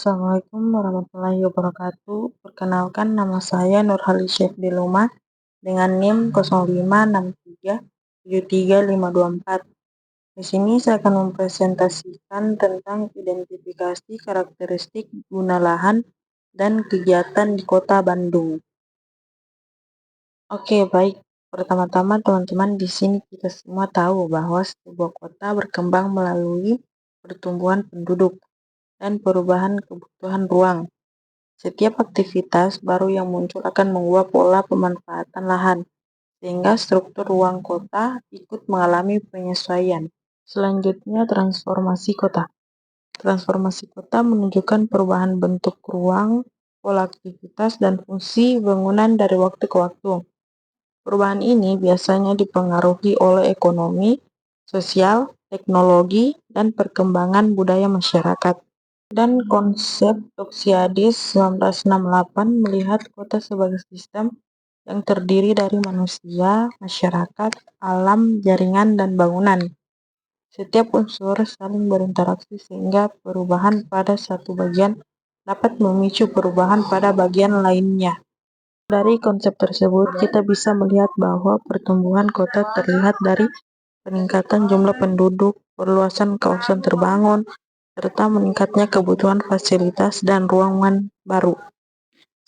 Assalamualaikum warahmatullahi wabarakatuh. Perkenalkan, nama saya Nurhali Syekh Diluma dengan NIM 0563735524. Di sini saya akan mempresentasikan tentang identifikasi karakteristik guna lahan dan kegiatan di Kota Bandung. Oke, baik. Pertama-tama teman-teman, di sini kita semua tahu bahwa sebuah kota berkembang melalui pertumbuhan penduduk dan perubahan kebutuhan ruang. Setiap aktivitas baru yang muncul akan mengubah pola pemanfaatan lahan, sehingga struktur ruang kota ikut mengalami penyesuaian. Selanjutnya, transformasi kota. Transformasi kota menunjukkan perubahan bentuk ruang, pola aktivitas, dan fungsi bangunan dari waktu ke waktu. Perubahan ini biasanya dipengaruhi oleh ekonomi, sosial, teknologi, dan perkembangan budaya masyarakat. Dan konsep Tucídides 1968 melihat kota sebagai sistem yang terdiri dari manusia, masyarakat, alam, jaringan, dan bangunan. Setiap unsur saling berinteraksi sehingga perubahan pada satu bagian dapat memicu perubahan pada bagian lainnya. Dari konsep tersebut, kita bisa melihat bahwa pertumbuhan kota terlihat dari peningkatan jumlah penduduk, perluasan kawasan terbangun, serta meningkatnya kebutuhan fasilitas dan ruangan baru.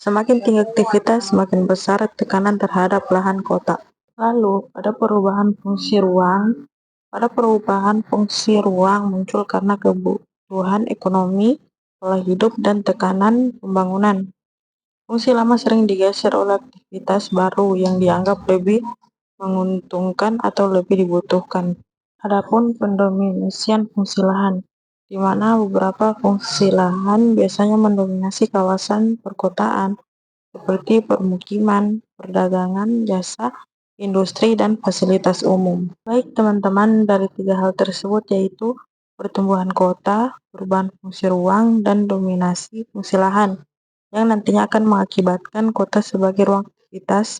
Semakin tinggi aktivitas, semakin besar tekanan terhadap lahan kota. Lalu, perubahan fungsi ruang muncul karena kebutuhan ekonomi, pola hidup, dan tekanan pembangunan. Fungsi lama sering digeser oleh aktivitas baru yang dianggap lebih menguntungkan atau lebih dibutuhkan. Adapun pendominasian fungsi lahan, di mana beberapa fungsi lahan biasanya mendominasi kawasan perkotaan, seperti permukiman, perdagangan, jasa, industri, dan fasilitas umum. Baik teman-teman, dari tiga hal tersebut yaitu pertumbuhan kota, perubahan fungsi ruang, dan dominasi fungsi lahan, yang nantinya akan mengakibatkan kota sebagai ruang aktivitas,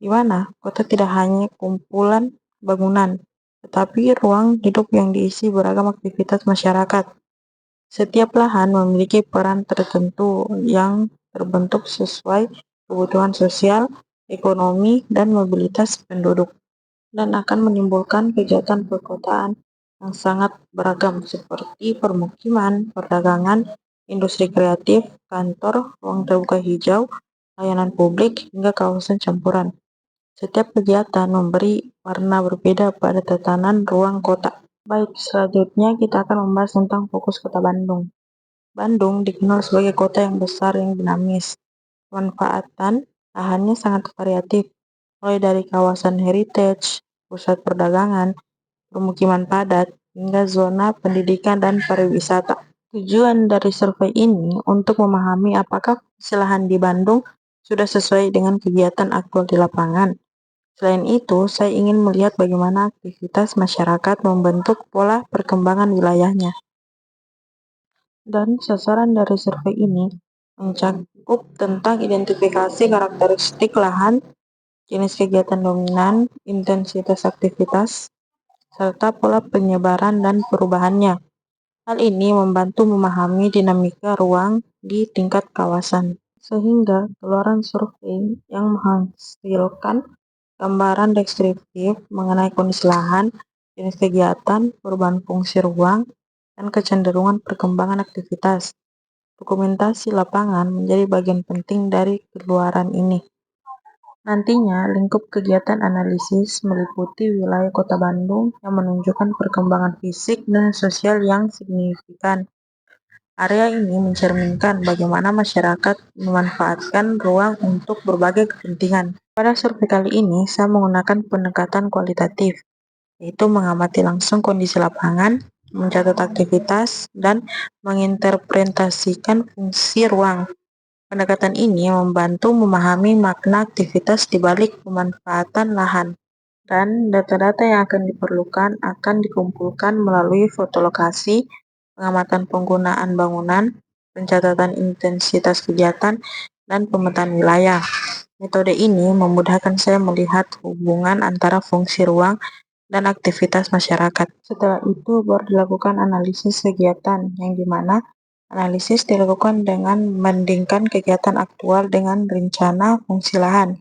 di mana kota tidak hanya kumpulan bangunan, tetapi ruang hidup yang diisi beragam aktivitas masyarakat. Setiap lahan memiliki peran tertentu yang terbentuk sesuai kebutuhan sosial, ekonomi, dan mobilitas penduduk, dan akan menimbulkan kegiatan perkotaan yang sangat beragam seperti permukiman, perdagangan, industri kreatif, kantor, ruang terbuka hijau, layanan publik, hingga kawasan campuran. Setiap kegiatan memberi warna berbeda pada tatanan ruang kota. Baik, selanjutnya kita akan membahas tentang fokus Kota Bandung. Bandung dikenal sebagai kota yang besar yang dinamis. Pemanfaatan lahannya sangat variatif, mulai dari kawasan heritage, pusat perdagangan, permukiman padat, hingga zona pendidikan dan pariwisata. Tujuan dari survei ini untuk memahami apakah fungsi lahan di Bandung sudah sesuai dengan kegiatan aktual di lapangan. Selain itu, saya ingin melihat bagaimana aktivitas masyarakat membentuk pola perkembangan wilayahnya. Dan sasaran dari survei ini mencakup tentang identifikasi karakteristik lahan, jenis kegiatan dominan, intensitas aktivitas, serta pola penyebaran dan perubahannya. Hal ini membantu memahami dinamika ruang di tingkat kawasan, sehingga keluaran survei yang menghasilkan gambaran deskriptif mengenai kondisi lahan, jenis kegiatan, perubahan fungsi ruang, dan kecenderungan perkembangan aktivitas. Dokumentasi lapangan menjadi bagian penting dari keluaran ini. Nantinya, lingkup kegiatan analisis meliputi wilayah Kota Bandung yang menunjukkan perkembangan fisik dan sosial yang signifikan. Area ini mencerminkan bagaimana masyarakat memanfaatkan ruang untuk berbagai kepentingan. Pada survei kali ini, saya menggunakan pendekatan kualitatif, yaitu mengamati langsung kondisi lapangan, mencatat aktivitas, dan menginterpretasikan fungsi ruang. Pendekatan ini membantu memahami makna aktivitas di balik pemanfaatan lahan, dan data-data yang akan diperlukan akan dikumpulkan melalui foto lokasi, pengamatan penggunaan bangunan, pencatatan intensitas kegiatan, dan pemetaan wilayah. Metode ini memudahkan saya melihat hubungan antara fungsi ruang dan aktivitas masyarakat. Setelah itu baru dilakukan analisis kegiatan, yang dimana Analisis dilakukan dengan membandingkan kegiatan aktual dengan rencana fungsi lahan.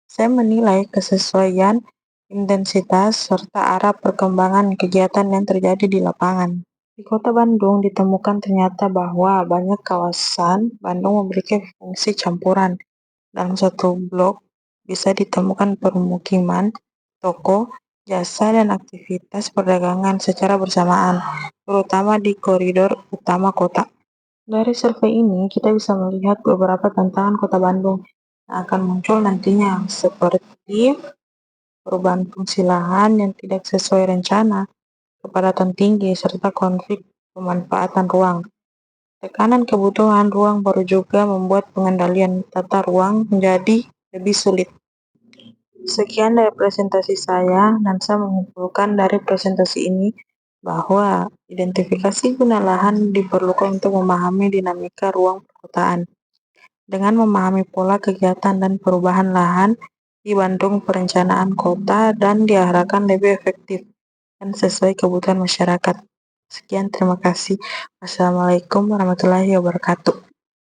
Saya menilai kesesuaian intensitas serta arah perkembangan kegiatan yang terjadi di lapangan. Di Kota Bandung ditemukan ternyata bahwa banyak kawasan Bandung memiliki fungsi campuran. Dalam satu blok bisa ditemukan permukiman, toko, jasa, dan aktivitas perdagangan secara bersamaan, terutama di koridor utama kota. Dari survei ini, kita bisa melihat beberapa tantangan Kota Bandung yang akan muncul nantinya, seperti perubahan fungsi lahan yang tidak sesuai rencana, kepadatan tinggi, serta konflik pemanfaatan ruang. Tekanan kebutuhan ruang baru juga membuat pengendalian tata ruang menjadi lebih sulit. Sekian dari presentasi saya, dan saya menyimpulkan dari presentasi ini bahwa identifikasi guna lahan diperlukan untuk memahami dinamika ruang perkotaan. Dengan memahami pola kegiatan dan perubahan lahan di Bandung, perencanaan kota dan diarahkan lebih efektif dan sesuai kebutuhan masyarakat. Sekian, terima kasih. Wassalamualaikum warahmatullahi wabarakatuh.